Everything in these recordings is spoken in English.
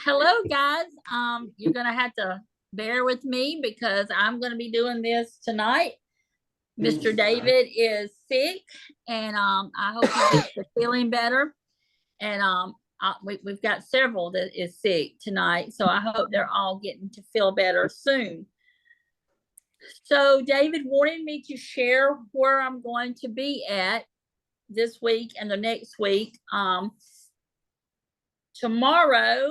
Hello guys. You're gonna have to bear with me because I'm gonna be doing this tonight. Mr. David is sick, and I hope he gets to feeling better. And we've got several that is sick tonight, so I hope they're all getting to feel better soon. So David wanted me to share where I'm going to be at this week and the next week. Tomorrow,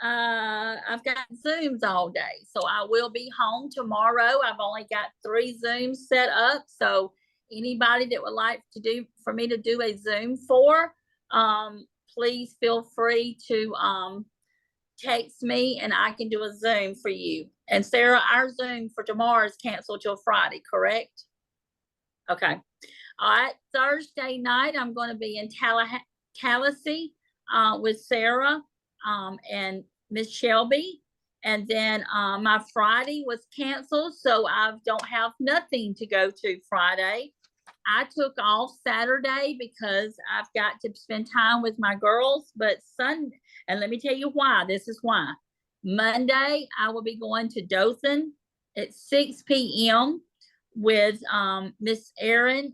I've got Zooms all day, so I will be home tomorrow. I've only got 3 Zooms set up, so anybody that would like to do for me to do a Zoom for, please feel free to text me and I can do a Zoom for you. And Sarah, our Zoom for tomorrow is canceled till Friday, correct? Okay. All right. Thursday night, I'm going to be in Tallahassee with Sarah and Miss Shelby. And then my Friday was canceled, so I don't have nothing to go to Friday. I took off Saturday because I've got to spend time with my girls, but Sunday, and let me tell you why, this is why. Monday, I will be going to Dothan at 6 p.m. with Miss Erin.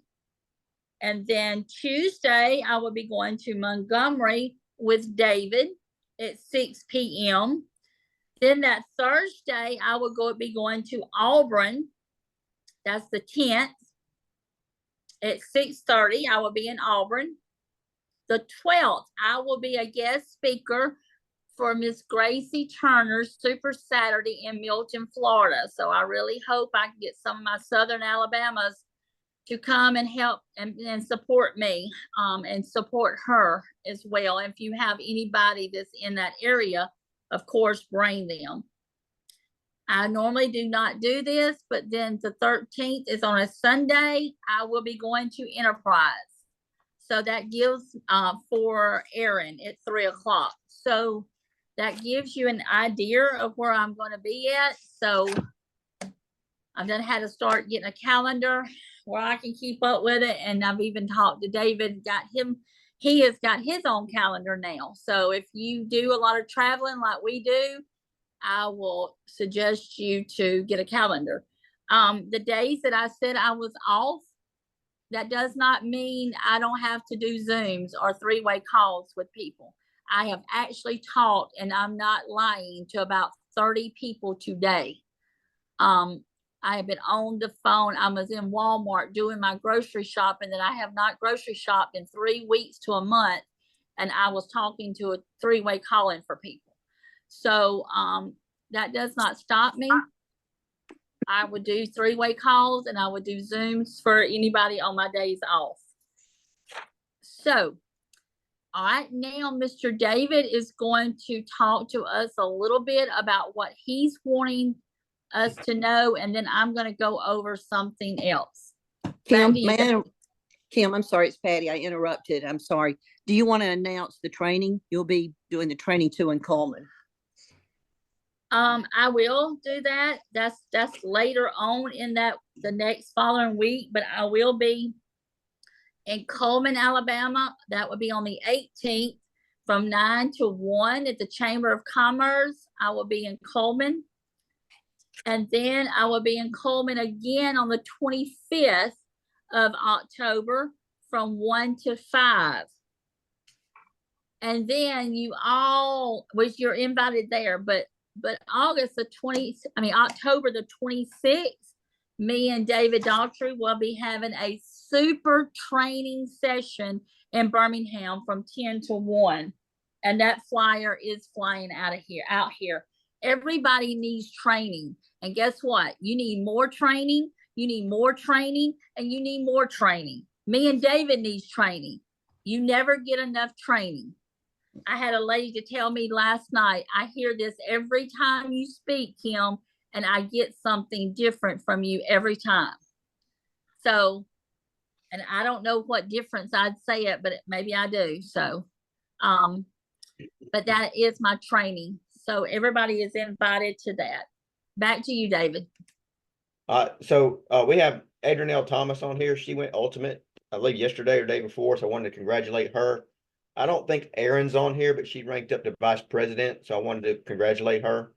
And then Tuesday, I will be going to Montgomery with David at 6 p.m. Then that Thursday, I will be going to Auburn. That's the 10th. At 6:30, I will be in Auburn. The 12th, I will be a guest speaker for Miss Gracie Turner's Super Saturday in Milton, Florida. So I really hope I can get some of my Southern Alabamas to come and help and support me and support her as well. If you have anybody that's in that area, of course, bring them. I normally do not do this, but then the 13th is on a Sunday. I will be going to Enterprise. So that gives for Erin at 3 o'clock. So that gives you an idea of where I'm going to be at. So I've done had to start getting a calendar where I can keep up with it. And I've even talked to David, he has got his own calendar now. So if you do a lot of traveling like we do, I will suggest you to get a calendar. The days that I said I was off, that does not mean I don't have to do Zooms or 3-way calls with people. I have actually talked, and I'm not lying, to about 30 people today. I have been on the phone. I was in Walmart doing my grocery shopping that I have not grocery shopped in 3 weeks to a month. And I was talking to a 3-way calling for people. So that does not stop me. I would do 3-way calls and I would do Zooms for anybody on my days off. So, all right, now Mr. David is going to talk to us a little bit about what he's wanting us to know, and then I'm going to go over something else. Kim, I'm sorry, it's Patty. I interrupted. I'm sorry. Do you want to announce the training? You'll be doing the training too in Coleman. I will do that. That's later on in the next following week, but I will be in Coleman, Alabama. That would be on the 18th from 9 to 1 at the Chamber of Commerce. I will be in Coleman. And then I will be in Coleman again on the 25th of October from 1 to 5. And then you're invited there, but October the 26th, me and David Daughtry will be having a super training session in Birmingham from 10 to 1. And that flyer is flying out here. Everybody needs training. And guess what? You need more training. You need more training, and you need more training. Me and David needs training. You never get enough training. I had a lady to tell me last night, I hear this every time you speak, Kim, and I get something different from you every time. So, and I don't know what difference I'd say it, but maybe I do. So, but that is my training. So everybody is invited to that. Back to you, David. So we have Adrienne Thomas on here. She went ultimate, I believe, yesterday or day before. So I wanted to congratulate her. I don't think Erin's on here, but she ranked up to vice president, so I wanted to congratulate her.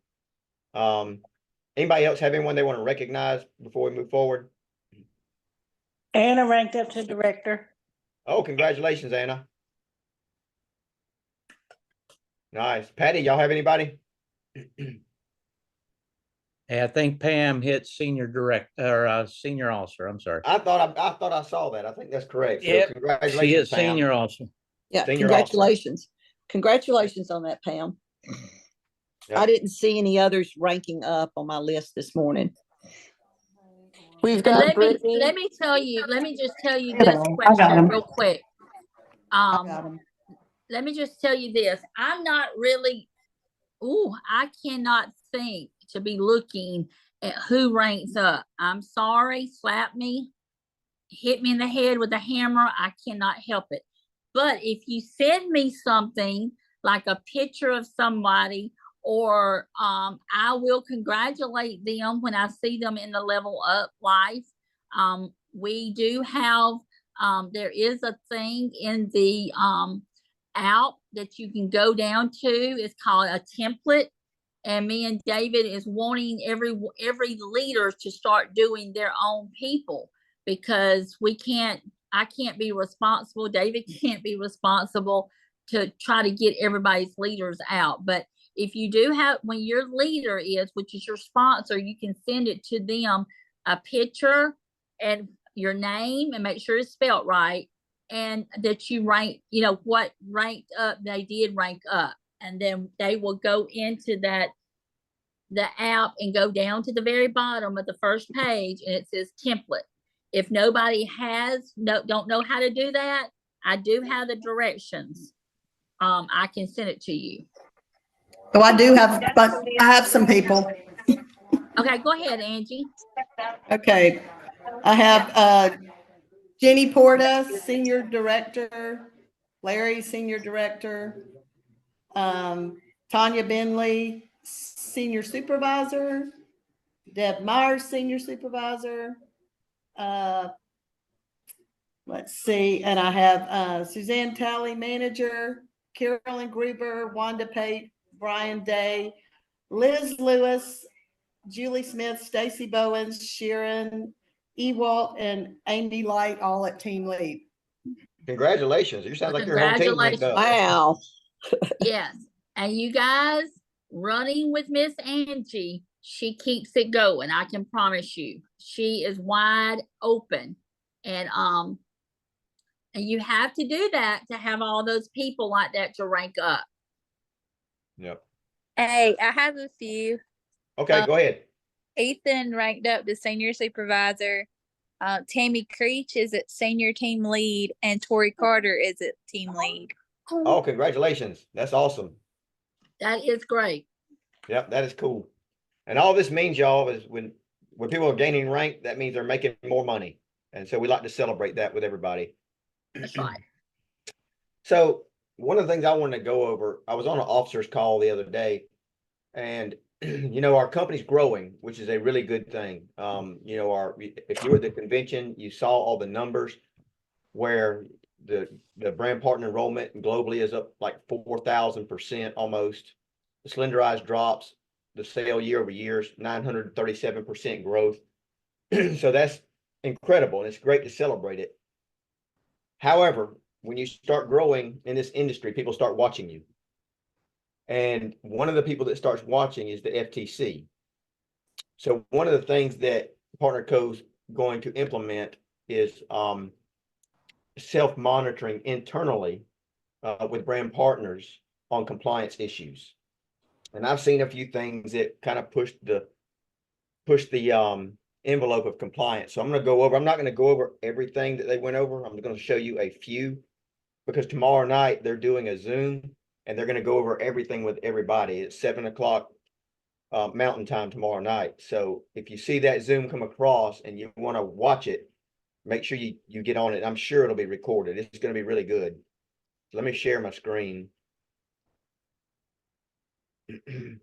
Anybody else have anyone they want to recognize before we move forward? Anna ranked up to director. Oh, congratulations, Anna. Nice. Patty, y'all have anybody? Hey, I think Pam hit senior senior officer. I'm sorry. I thought I saw that. I think that's correct. So Yep, She congratulations, hit Pam. senior officer. Yeah, Senior officer. congratulations. Congratulations on that, Pam. Yep. I didn't see any others ranking up on my list this morning. We've And got let me, Brittany. let me tell you, let me just tell you Hold this on, I got question 'em. real quick. I got 'em. Let me just tell you this. I'm not really, I cannot think to be looking at who ranks up. I'm sorry, slap me, hit me in the head with a hammer. I cannot help it. But if you send me something like a picture of somebody, or I will congratulate them when I see them in the Level Up life. We do have, there is a thing in the app that you can go down to. It's called a template. And me and David is wanting every leader to start doing their own people, because I can't be responsible. David can't be responsible to try to get everybody's leaders out. But if you do have, when your leader is, which is your sponsor, you can send it to them, a picture and your name, and make sure it's spelled right, and that you rank, what ranked up they did rank up. And then they will go into the app and go down to the very bottom of the first page, and it says template. If nobody don't know how to do that, I do have the directions. I can send it to you. So I do have, but I have some people. Okay, go ahead, Angie. Okay. I have Jenny Porta, Senior Director, Larry, Senior Director, Tanya Bentley, Senior Supervisor, Deb Myers, Senior Supervisor. Let's see, and I have Suzanne Talley, Manager, Carolyn Gruber, Wanda Pate, Brian Day, Liz Lewis, Julie Smith, Stacy Bowens, Sharon Ewalt, and Amy Light, all at team lead. Congratulations. You sound like your whole team linked up. Wow. Yes. And you guys, running with Miss Angie, she keeps it going. I can promise you. She is wide open. And you have to do that to have all those people like that to rank up. Yep. Hey, I have a few. Okay, go ahead. Ethan ranked up to senior supervisor. Tammy Creech is at senior team lead, and Tori Carter is at team lead. Oh, congratulations. That's awesome. That is great. Yep, that is cool. And all this means, y'all, is when people are gaining rank, that means they're making more money. And so we like to celebrate that with everybody. That's right. So one of the things I wanted to go over, I was on an officer's call the other day, and our company's growing, which is a really good thing. If you were at the convention, you saw all the numbers where the brand partner enrollment globally is up like 4,000% almost. The slenderized drops, the sale year over year is 937% growth. So that's incredible, and it's great to celebrate it. However, when you start growing in this industry, people start watching you. And one of the people that starts watching is the FTC. So one of the things that Partner Co's going to implement is self-monitoring internally with brand partners on compliance issues. And I've seen a few things that kind of push the envelope of compliance. So I'm not going to go over everything that they went over. I'm going to show you a few, because tomorrow night they're doing a Zoom and they're going to go over everything with everybody. It's 7:00 Mountain Time tomorrow night. So if you see that Zoom come across and you want to watch it, make sure you get on it. I'm sure it'll be recorded. It's going to be really good. So let me share my screen. Here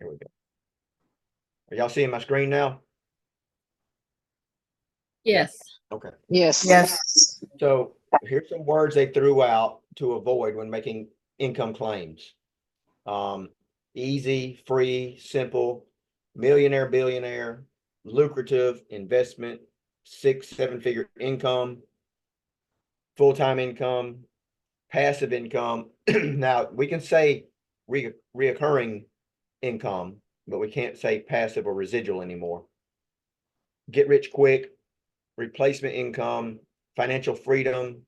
we go. Are y'all seeing my screen now? Yes. Okay. Yes. Yes. So here's some words they threw out to avoid when making income claims. Easy, free, simple, millionaire, billionaire, lucrative, investment, 6-7 figure income, full-time income, passive income. Now, we can say reoccurring income, but we can't say passive or residual anymore. Get rich quick, replacement income, financial freedom,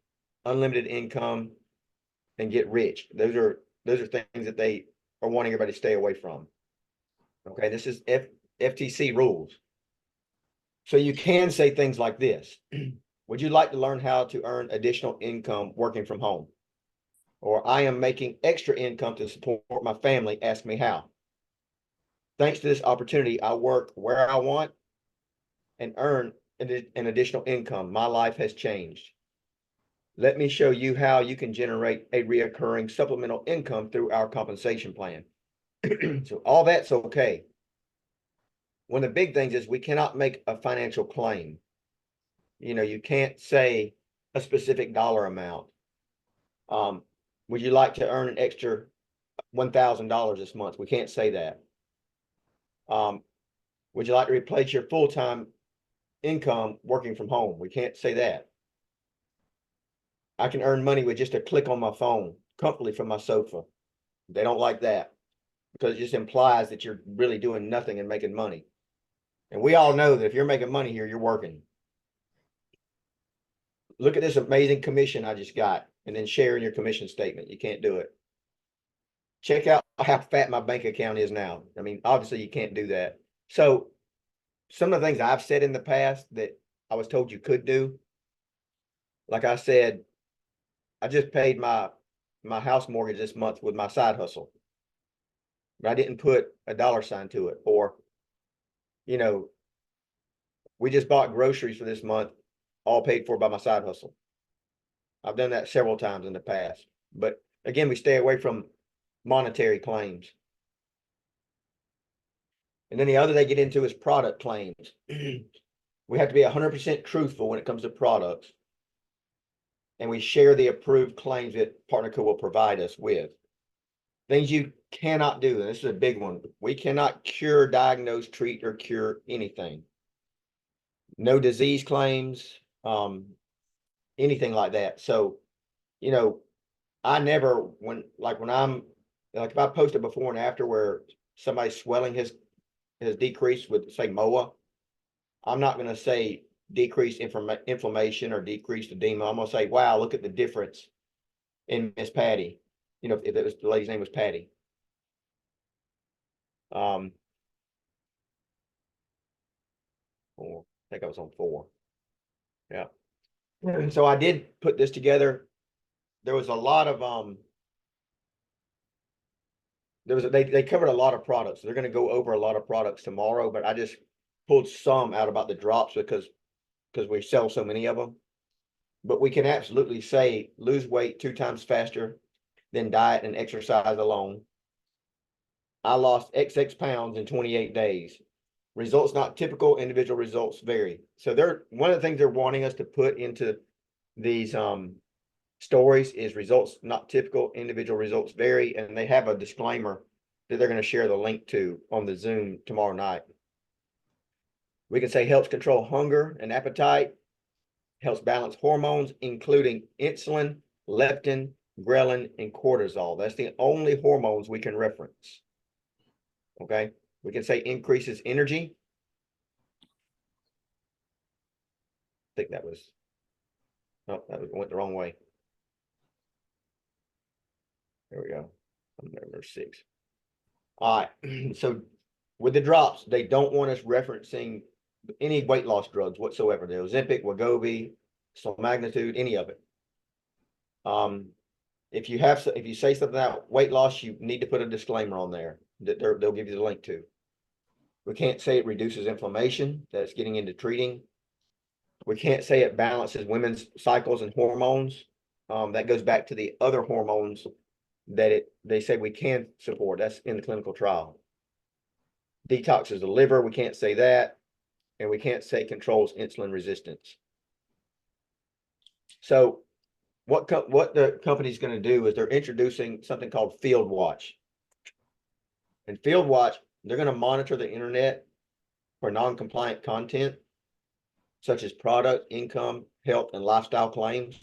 unlimited income, and get rich. Those are things that they are wanting everybody to stay away from. Okay, this is FTC rules. So you can say things like this. Would you like to learn how to earn additional income working from home? Or I am making extra income to support my family. Ask me how. Thanks to this opportunity, I work where I want and earn an additional income. My life has changed. Let me show you how you can generate a reoccurring supplemental income through our compensation plan. So all that's okay. One of the big things is we cannot make a financial claim. You can't say a specific dollar amount. Would you like to earn an extra $1,000 this month? We can't say that. Would you like to replace your full-time income working from home? We can't say that. I can earn money with just a click on my phone, comfortably from my sofa. They don't like that because it just implies that you're really doing nothing and making money. And we all know that if you're making money here, you're working. Look at this amazing commission I just got, and then share in your commission statement. You can't do it. Check out how fat my bank account is now. I mean, obviously you can't do that. So some of the things I've said in the past that I was told you could do, like I said, I just paid my house mortgage this month with my side hustle, but I didn't put a dollar sign to it. Or, we just bought groceries for this month, all paid for by my side hustle. I've done that several times in the past, but again, we stay away from monetary claims. And then the other they get into is product claims. We have to be 100% truthful when it comes to products. And we share the approved claims that PartnerCo will provide us with. Things you cannot do, and this is a big one. We cannot cure, diagnose, treat, or cure anything. No disease claims, anything like that. So, I never, when I'm, like if I posted before and after where somebody's swelling has decreased with, say, MOA, I'm not going to say decreased inflammation or decreased edema. I'm going to say, wow, look at the difference in Miss Patty. If it was, the lady's name was Patty. I think I was on 4. Yeah. And so I did put this together. There was a lot of they covered a lot of products. They're going to go over a lot of products tomorrow, but I just pulled some out about the drops because we sell so many of them. But we can absolutely say lose weight 2 times faster than diet and exercise alone. I lost XX pounds in 28 days. Results not typical, individual results vary. So one of the things they're wanting us to put into these stories is results not typical, individual results vary, and they have a disclaimer that they're going to share the link to on the Zoom tomorrow night. We can say helps control hunger and appetite, helps balance hormones, including insulin, leptin, ghrelin, and cortisol. That's the only hormones we can reference. Okay, we can say increases energy. I think that was, no, went the wrong way. There we go. Number 6. All right. So with the drops, they don't want us referencing any weight loss drugs whatsoever. The Ozempic, Wegovy, Semaglutide, any of it. If you say something about weight loss, you need to put a disclaimer on there that they'll give you the link to. We can't say it reduces inflammation. That's getting into treating. We can't say it balances women's cycles and hormones. That goes back to the other hormones that they say we can support. That's in the clinical trial. Detoxes the liver. We can't say that. and we can't say controls insulin resistance. So what the company's going to do is they're introducing something called Field Watch. And Field Watch, they're going to monitor the internet for non-compliant content, such as product, income, health, and lifestyle claims.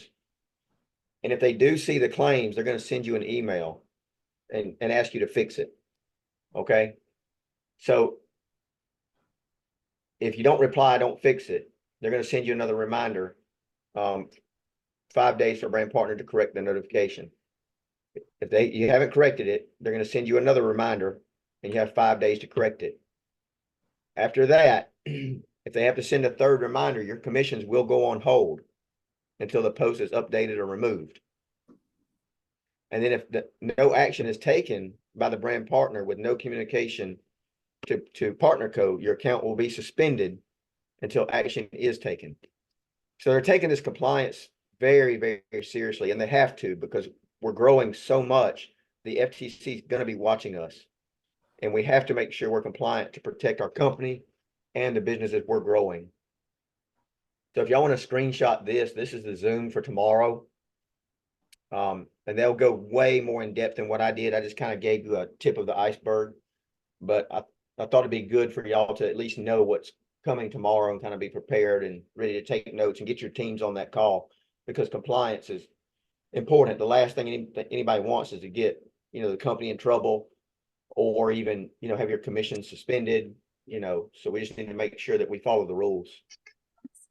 And if they do see the claims, they're going to send you an email and ask you to fix it. Okay. So if you don't reply, don't fix it, they're going to send you another reminder, 5 days for brand partner to correct the notification. If you haven't corrected it, they're going to send you another reminder and you have 5 days to correct it. After that, if they have to send a third reminder, your commissions will go on hold until the post is updated or removed. And then if no action is taken by the brand partner with no communication to partner code, your account will be suspended until action is taken. So they're taking this compliance very, very seriously, and they have to, because we're growing so much. The FTC is going to be watching us, and we have to make sure we're compliant to protect our company and the businesses we're growing. So if y'all want to screenshot this is the Zoom for tomorrow. And they'll go way more in depth than what I did. I just kind of gave you a tip of the iceberg, but I thought it'd be good for y'all to at least know what's coming tomorrow and kind of be prepared and ready to take notes and get your teams on that call, because compliance is important. The last thing anybody wants is to get, the company in trouble, or even, have your commission suspended, so we just need to make sure that we follow the rules.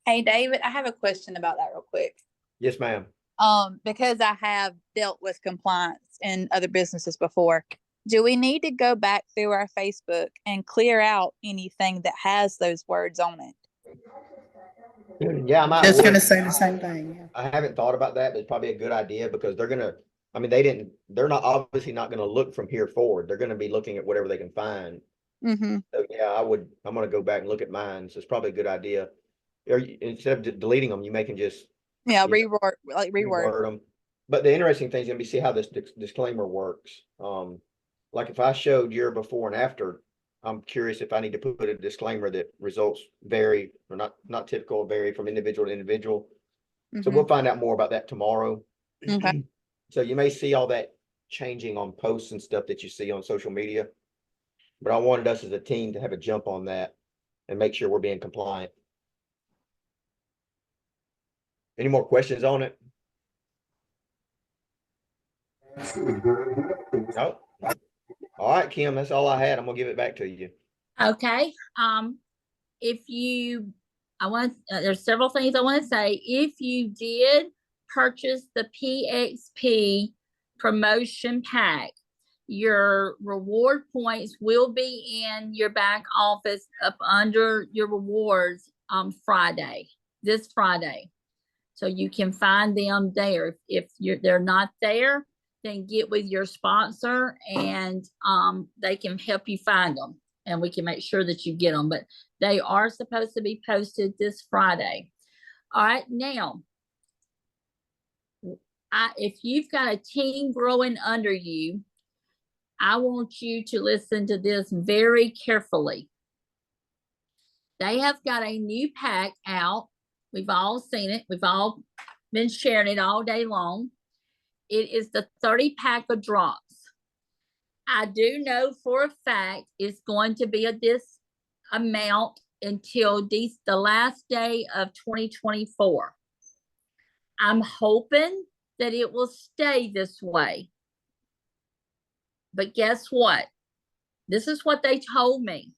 Hey, David, I have a question about that real quick. Yes, ma'am. Because I have dealt with compliance in other businesses before. Do we need to go back through our Facebook and clear out anything that has those words on it? Yeah, I might. Just gonna say the same thing. Yeah. I haven't thought about that, but it's probably a good idea, because they're not obviously not gonna look from here forward. They're gonna be looking at whatever they can find. Mm-hmm. So yeah, I'm gonna go back and look at mine. So it's probably a good idea. Or instead of deleting them, you may can just Yeah, Yeah. reword. reword them. But the interesting thing is gonna be see how this disclaimer works. Like if I showed your before and after, I'm curious if I need to put a disclaimer that results vary, or not typical, vary from individual to individual. So Mhm. we'll find out more about that tomorrow. Okay. So you may see all that changing on posts and stuff that you see on social media. But I wanted us as a team to have a jump on that and make sure we're being compliant. Any more questions on it? No. All right, Kim, that's all I had. I'm gonna give it back to you. Okay, there's several things I want to say. If you did purchase the PXP promotion pack, your reward points will be in your back office up under your rewards on this Friday. So you can find them there. If they're not there, then get with your sponsor and they can help you find them, and we can make sure that you get them. But they are supposed to be posted this Friday. All right, now, if you've got a team growing under you, I want you to listen to this very carefully. They have got a new pack out. We've all seen it. We've all been sharing it all day long. It is the 30 pack of drops. I do know for a fact it's going to be this amount until the last day of 2024. I'm hoping that it will stay this way. But guess what? This is what they told me.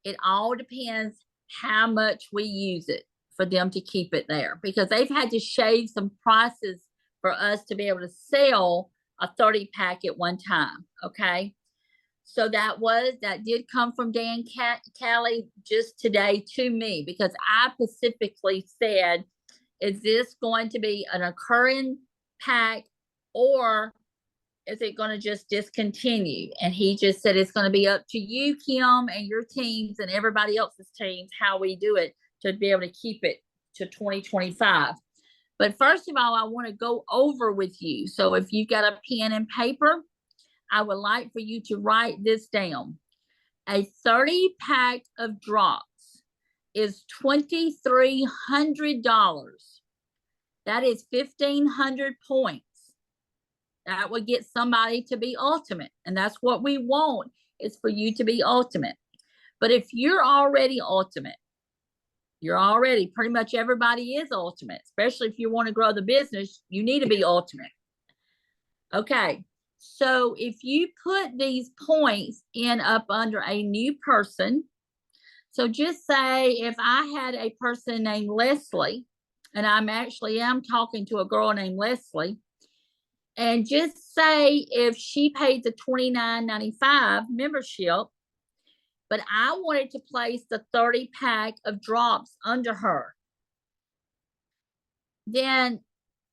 It all depends how much we use it for them to keep it there, because they've had to shave some prices for us to be able to sell a 30 pack at one time. Okay. So that did come from Dan Callie just today to me, because I specifically said, is this going to be an occurring pack, or is it going to just discontinue? And he just said, it's going to be up to you, Kim, and your teams and everybody else's teams, how we do it to be able to keep it to 2025. But first of all, I want to go over with you. So if you've got a pen and paper, I would like for you to write this down. A 30 pack of drops is $2,300. That is 1,500 points. That would get somebody to be ultimate. And that's what we want, is for you to be ultimate. But if you're already ultimate, you're already, pretty much everybody is ultimate, especially if you want to grow the business, you need to be ultimate. Okay. So if you put these points in up under a new person, so just say if I had a person named Leslie, and I'm talking to a girl named Leslie, and just say if she paid the $29.95 membership, but I wanted to place the 30 pack of drops under her, then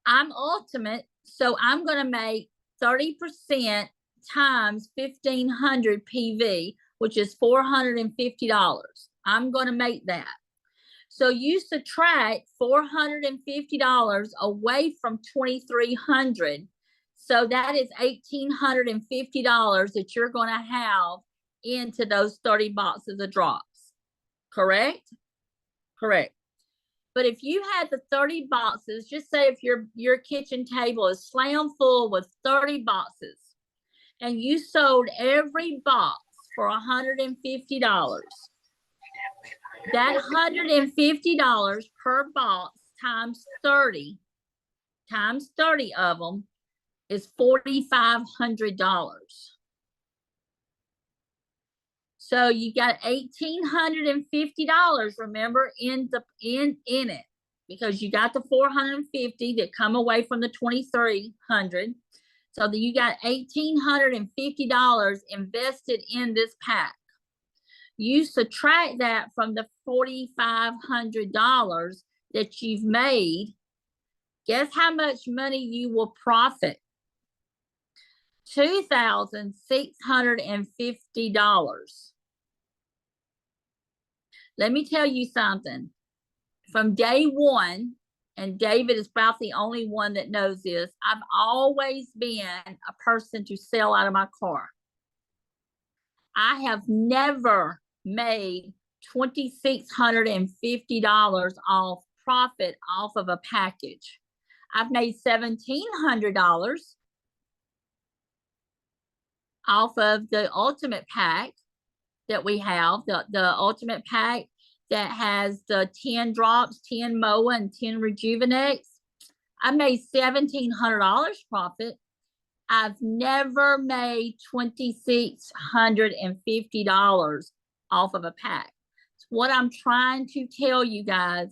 I'm ultimate. So I'm going to make 30% times 1,500 PV, which is $450. I'm going to make that. So you subtract $450 away from 2,300. So that is $1,850 that you're going to have into those 30 boxes of drops. Correct? Correct. But if you had the 30 boxes, just say if your kitchen table is slam full with 30 boxes, and you sold every box for $150, that $150 per box times 30 of them is $4,500. So you got $1,850, remember, in it, because you got the 450 that come away from the 2,300. So that you got $1,850 invested in this pack. You subtract that from the $4,500 that you've made. Guess how much money you will profit? $2,650. Let me tell you something. From day one, and David is about the only one that knows this, I've always been a person to sell out of my car. I have never made $2,650 off profit off of a package. I've made $1,700 off of the ultimate pack that we have, the ultimate pack that has the 10 drops, 10 MOA, and 10 Rejuvenex. I made $1,700 profit. I've never made $2,650 off of a pack. So what I'm trying to tell you guys,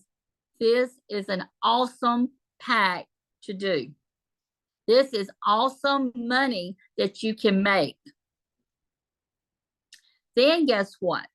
this is an awesome pack to do. This is awesome money that you can make. Then guess what?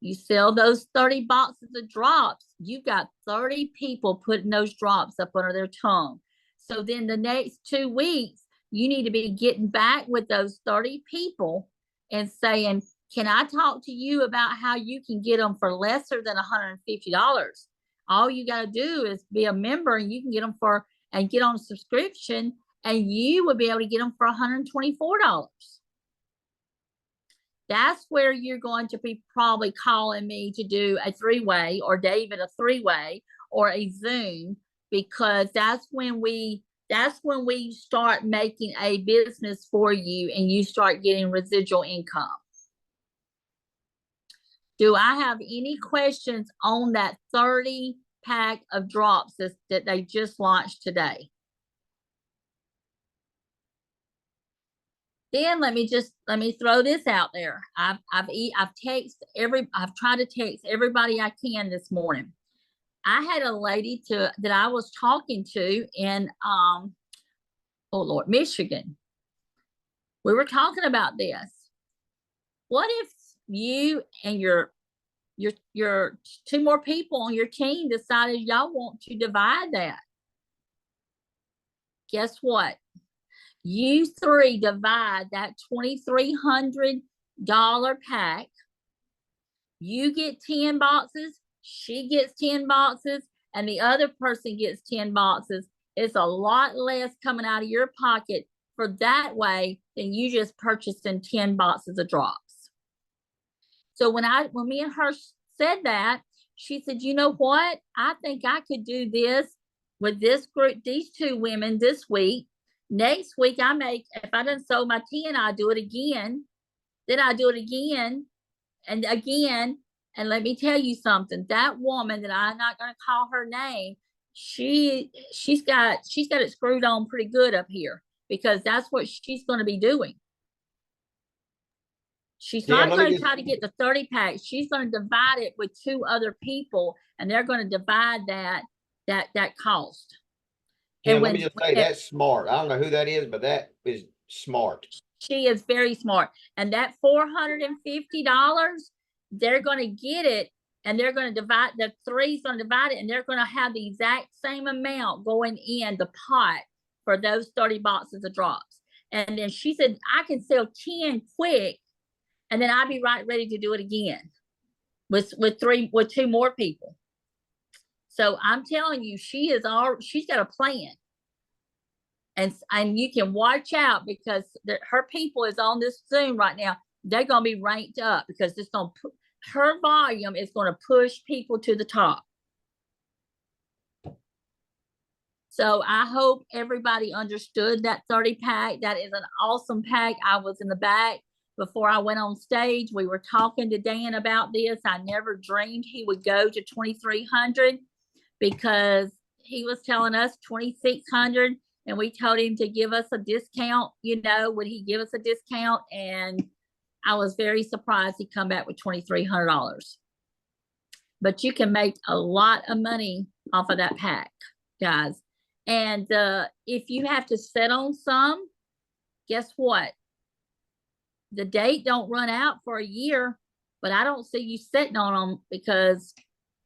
You sell those 30 boxes of drops. You got 30 people putting those drops up under their tongue. So then the next 2 weeks, you need to be getting back with those 30 people and saying, can I talk to you about how you can get them for lesser than $150? All you got to do is be a member, and you can get them for, and get on a subscription, and you will be able to get them for $124. That's where you're going to be probably calling me to do a 3-way, or David a 3-way, or a Zoom, because that's when we start making a business for you and you start getting residual income. Do I have any questions on that 30 pack of drops that they just launched today? Then let me throw this out there. I've tried to text everybody I can this morning. I had a lady that I was talking to in Michigan. We were talking about this. What if you and your 2 more people on your team decided y'all want to divide that? Guess what? You 3 divide that $2,300 pack. You get 10 boxes, she gets 10 boxes, and the other person gets 10 boxes. It's a lot less coming out of your pocket for that way than you just purchasing 10 boxes of drops. So when me and her said that, She said, you know what? I think I could do this with this group, these two women this week. Next week, if I done sold my 10, I do it again. Then I do it again and again. And let me tell you something, that woman that I'm not going to call her name, she's got it screwed on pretty good up here, because that's what she's going to be doing. She's Yeah, not let me going to just- try to get the 30 pack. She's going to divide it with 2 other people, and they're going to divide that cost. Kim, And let me when- just say, that's smart. I don't know who that is, but that is smart. She is very smart. And that $450, they're going to get it, and they're going to divide, the 3's going to divide it, and they're going to have the exact same amount going in the pot for those 30 boxes of drops. And then she said, I can sell 10 quick, and then I'll be right ready to do it again with 2 more people. So I'm telling you, she's got a plan. And you can watch out, because her people is on this Zoom right now. They're going to be ranked up, because it's going to her volume is going to push people to the top. So I hope everybody understood that 30 pack. That is an awesome pack. I was in the back before I went on stage. We were talking to Dan about this. I never dreamed he would go to 2,300, because he was telling us 2,600, and we told him to give us a discount. Would he give us a discount? And I was very surprised he come back with $2,300. But you can make a lot of money off of that pack, guys. And if you have to sit on some, guess what? The date don't run out for a year, but I don't see you sitting on them, because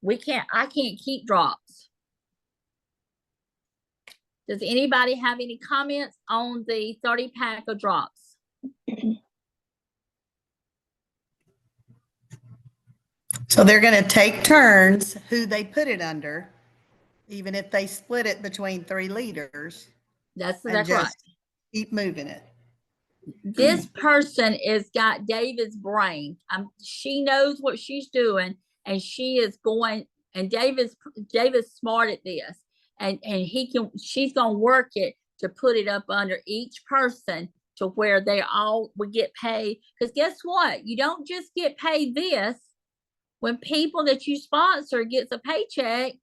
I can't keep drops. Does anybody have any comments on the 30 pack of drops? So they're gonna take turns who they put it under, even if they split it between 3 leaders, That's and right. just keep moving it. This person is got David's brain. She knows what she's doing, and she is going. And David's smart at this, and she's gonna work it to put it up under each person to where they all would get paid. Because guess what? You don't just get paid this. When people that you sponsor gets a paycheck,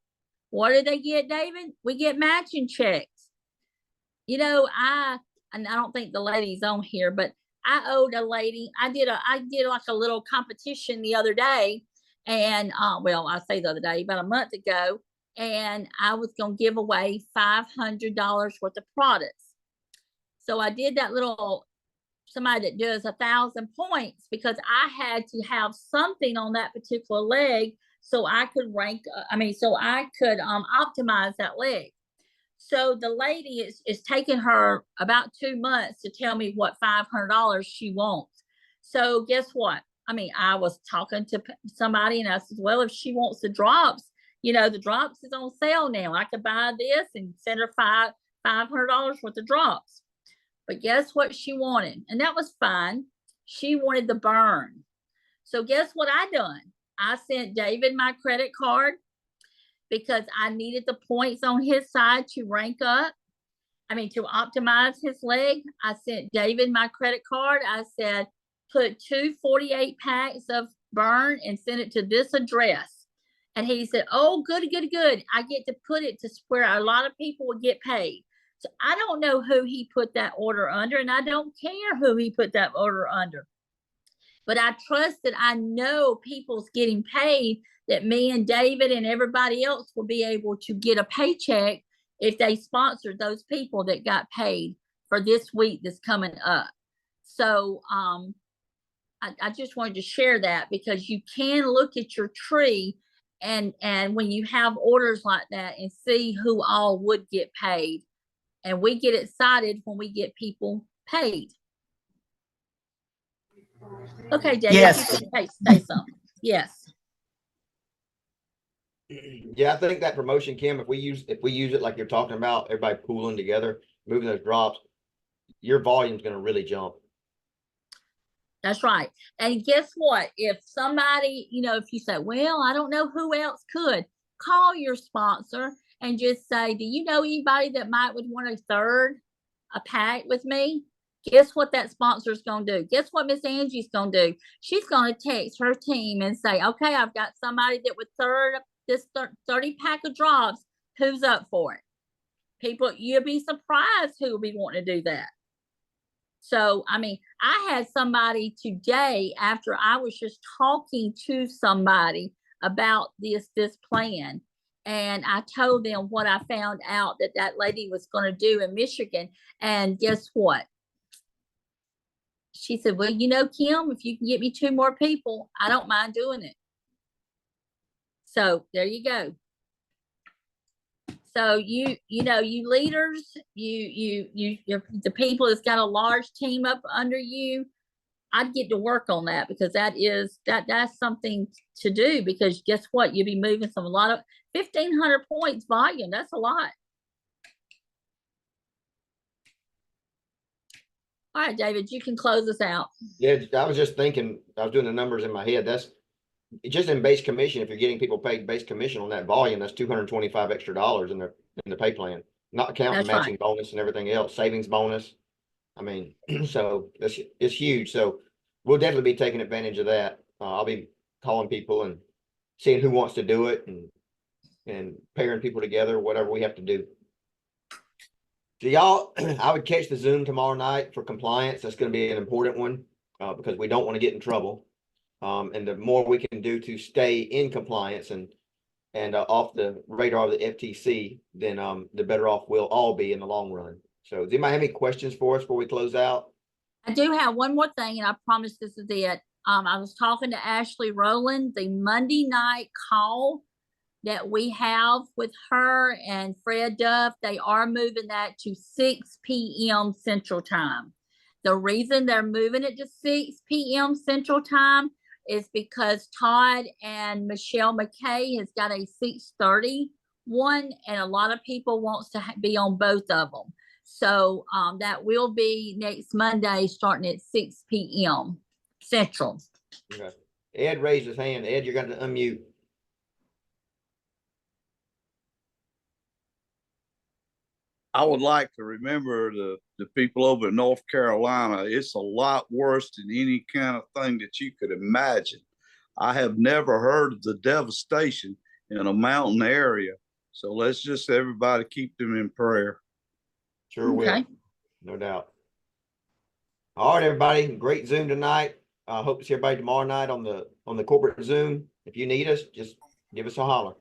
what do they get, David? We get matching checks. I don't think the lady's on here, but I owed a lady. I did like a little competition the other day, and I say the other day, about a month ago, and I was gonna give away $500 worth of products. So I did that little, somebody that does 1,000 points, because I had to have something on that particular leg so I could optimize that leg. So the lady is taking her about 2 months to tell me what $500 she wants. So guess what? I was talking to somebody, and I said, well, if she wants the drops, the drops is on sale now. I could buy this and send her $500 worth of drops. But guess what she wanted? And that was fine. She wanted the burn. So guess what I done? I sent David my credit card, because I needed the points on his side to rank up. To optimize his leg. I sent David my credit card. I said, put 2 48 packs of burn and send it to this address. And he said, oh, good. I get to put it to where a lot of people will get paid. So I don't know who he put that order under, and I don't care who he put that order under. But I trust that I know people's getting paid, that me and David and everybody else will be able to get a paycheck if they sponsored those people that got paid for this week that's coming up. So I just wanted to share that, because you can look at your tree and when you have orders like that, and see who all would get paid. And we get excited when we get people paid. Okay, David, Yes. you can say something. Yes. Yeah, I think that promotion, Kim, if we use it like you're talking about, everybody pooling together, moving those drops, your volume's gonna really jump. That's right. And guess what? If somebody, if you say, well, I don't know who else could, call your sponsor and just say, do you know anybody that might would want a pack with me? Guess what that sponsor is going to do? Guess what Miss Angie's going to do? She's going to text her team and say, okay, I've got somebody that would this 30 pack of drops. Who's up for it? People, you'll be surprised who will be wanting to do that. So, I mean, I had somebody today after I was just talking to somebody about this plan. And I told them what I found out that lady was going to do in Michigan. And guess what? She said, well, Kim, if you can get me 2 more people, I don't mind doing it. So there you go. So you leaders, the people that's got a large team up under you, I'd get to work on that, because that's something to do, because guess what? You'll be moving a lot of 1,500 points volume. That's a lot. All right, David, you can close us out. Yeah, I was just thinking, I was doing the numbers in my head. That's just in base commission. If you're getting people paid base commission on that volume, that's $225 extra in the pay plan, not counting That's matching right. bonus and everything else, savings bonus. I mean, so it's huge. So we'll definitely be taking advantage of that. I'll be calling people and seeing who wants to do it and pairing people together, whatever we have to do. So y'all, I would catch the Zoom tomorrow night for compliance. That's going to be an important one because we don't want to get in trouble. And the more we can do to stay in compliance and off the radar of the FTC, then the better off we'll all be in the long run. So does anybody have any questions for us before we close out? I do have one more thing, and I promise this is it. I was talking to Ashley Rowland, the Monday night call that we have with her and Fred Duff. They are moving that to 6 p.m. Central Time. The reason they're moving it to 6 p.m. Central Time is because Todd and Michelle McKay has got a 6:30 one, and a lot of people wants to be on both of them. So that will be next Monday starting at 6 p.m. Central. Okay. Ed raised his hand. Ed, you're going to unmute. I would like to remember the people over in North Carolina. It's a lot worse than any kind of thing that you could imagine. I have never heard of the devastation in a mountain area. So let's just everybody keep them in prayer. Sure will. No doubt. All right, everybody. Great Zoom tonight. I hope to see everybody tomorrow night on the corporate Zoom. If you need us, just give us a holler.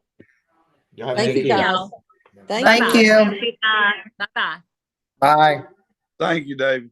Y'all have a Thank good you, evening. guys. Thank Bye-bye. you. Bye-bye. Thank you, David.